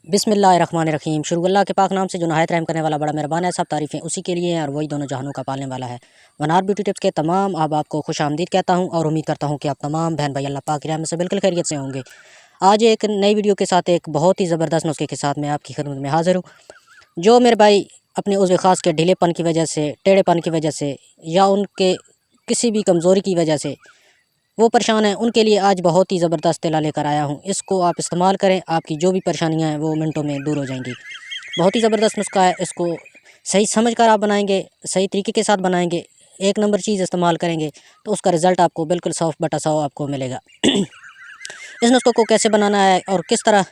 बिस्मिल्लाहिर्रहमानिर्रहीम। शुरू अल्लाह के पाक नाम से जो नहायत रहम करने वाला बड़ा मेहरबान है। सब तारीफ़ें उसी के लिए हैं और वही दोनों जहानों का पालने वाला है। वनार ब्यूटी टिप्स के तमाम अहबाब को खुश आमदीद कहता हूँ और उम्मीद करता हूँ कि आप तमाम बहन भाई अल्लाह पाक की रहमत से बिल्कुल खैरियत से होंगे। आज एक नई वीडियो के साथ एक बहुत ही ज़बरदस्त नुस्खे के साथ मैं आपकी खिदमत में हाज़िर हूँ। जो मेरे भाई अपने उज़्व ख़ास के ढीलेपन की वजह से, टेढ़ेपन की वजह से या उनके किसी भी कमज़ोरी की वजह से वो परेशान हैं, उनके लिए आज बहुत ही ज़बरदस्त तेला लेकर आया हूँ। इसको आप इस्तेमाल करें, आपकी जो भी परेशानियाँ हैं वो मिनटों में दूर हो जाएंगी। बहुत ही ज़बरदस्त नुस्खा है। इसको सही समझ कर आप बनाएंगे, सही तरीके के साथ बनाएंगे, एक नंबर चीज़ इस्तेमाल करेंगे तो उसका रिज़ल्ट आपको बिल्कुल 100/100 आपको मिलेगा। इस नुस्खे को कैसे बनाना है और किस तरह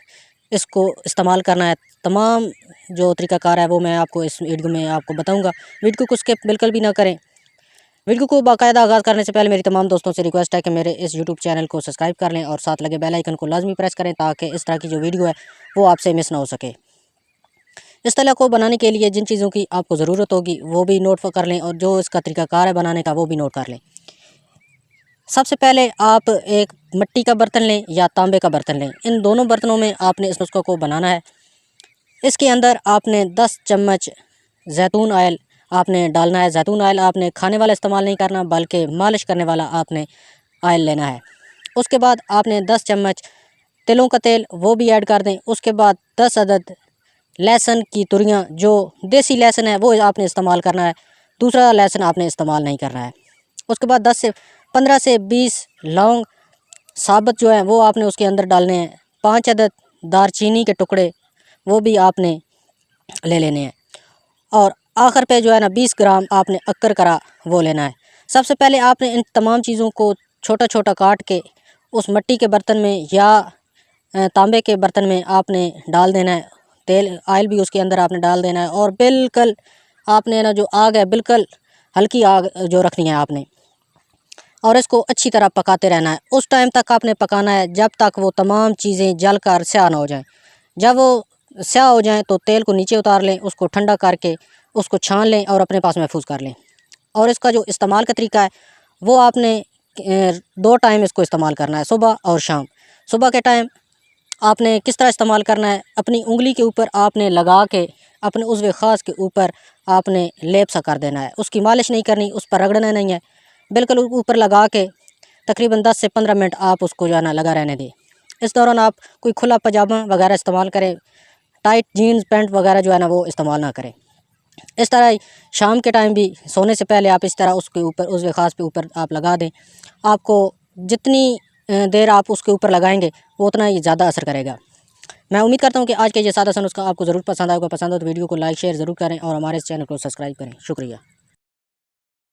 इसको इस्तेमाल करना है, तमाम जो तरीक़ाकार है वो मैं आपको इस वीडियो में आपको बताऊँगा। वीडियो को स्किप बिल्कुल भी ना करें। वीडियो को बाकायदा आगाज़ करने से पहले मेरी तमाम दोस्तों से रिक्वेस्ट है कि मेरे इस यूट्यूब चैनल को सब्सक्राइब कर लें और साथ लगे बेल आइकन को लाजमी प्रेस करें ताकि इस तरह की जो वीडियो है वो आपसे मिस ना हो सके। इस तरह को बनाने के लिए जिन चीज़ों की आपको ज़रूरत होगी वो भी नोट कर लें और जो इसका तरीक़ाकार है बनाने का वो भी नोट कर लें। सबसे पहले आप एक मिट्टी का बर्तन लें या तांबे का बर्तन लें। इन दोनों बर्तनों में आपने इस नुस्खे को बनाना है। इसके अंदर आपने 10 चम्मच जैतून ऑयल आपने डालना है। जैतून ऑयल आपने खाने वाला इस्तेमाल नहीं करना बल्कि मालिश करने वाला आपने ऑयल लेना है। उसके बाद आपने 10 चम्मच तिलों का तेल वो भी ऐड कर दें। उसके बाद 10 अदद लहसुन की तुरियाँ, जो देसी लहसुन है वो आपने इस्तेमाल करना है, दूसरा लहसुन आपने इस्तेमाल नहीं करना है। उसके बाद 15 से 20 लौंग साबुत जो है वो आपने उसके अंदर डालने हैं। 5 अदद दालचीनी के टुकड़े वो भी आपने ले लेने हैं। और आखिर पे जो है ना 20 ग्राम आपने अक्कर करा वो लेना है। सबसे पहले आपने इन तमाम चीज़ों को छोटा छोटा काट के उस मिट्टी के बर्तन में या तांबे के बर्तन में आपने डाल देना है। तेल ऑयल भी उसके अंदर आपने डाल देना है और बिल्कुल आपने ना जो आग है बिल्कुल हल्की आग जो रखनी है आपने, और इसको अच्छी तरह पकाते रहना है। उस टाइम तक आपने पकाना है जब तक वो तमाम चीज़ें जल कर स्याह ना हो जाएँ। जब वो स्याह हो जाएँ तो तेल को नीचे उतार लें, उसको ठंडा करके उसको छान लें और अपने पास महफूज कर लें। और इसका जो इस्तेमाल का तरीका है वो आपने 2 टाइम इसको इस्तेमाल करना है, सुबह और शाम। सुबह के टाइम आपने किस तरह इस्तेमाल करना है, अपनी उंगली के ऊपर आपने लगा के अपने उज़्व ख़ास के ऊपर आपने लेप सा कर देना है। उसकी मालिश नहीं करनी, उस पर रगड़ना नहीं है, बिल्कुल ऊपर लगा के तकरीबन 10 से 15 मिनट आप उसको जो है ना लगा रहने दें। इस दौरान आप कोई खुला पजामा वगैरह इस्तेमाल करें, टाइट जीन्स पैंट वगैरह जो है ना वो इस्तेमाल ना करें। इस तरह ही शाम के टाइम भी सोने से पहले आप इस तरह उसके ऊपर उज़्व ख़ास पे ऊपर आप लगा दें। आपको जितनी देर आप उसके ऊपर लगाएंगे वो उतना ही ज़्यादा असर करेगा। मैं उम्मीद करता हूँ कि आज के ये सादा सा नुस्खा आपको ज़रूर पसंद आएगा। पसंद हो तो वीडियो को लाइक शेयर ज़रूर करें और हमारे इस चैनल को सब्सक्राइब करें। शुक्रिया।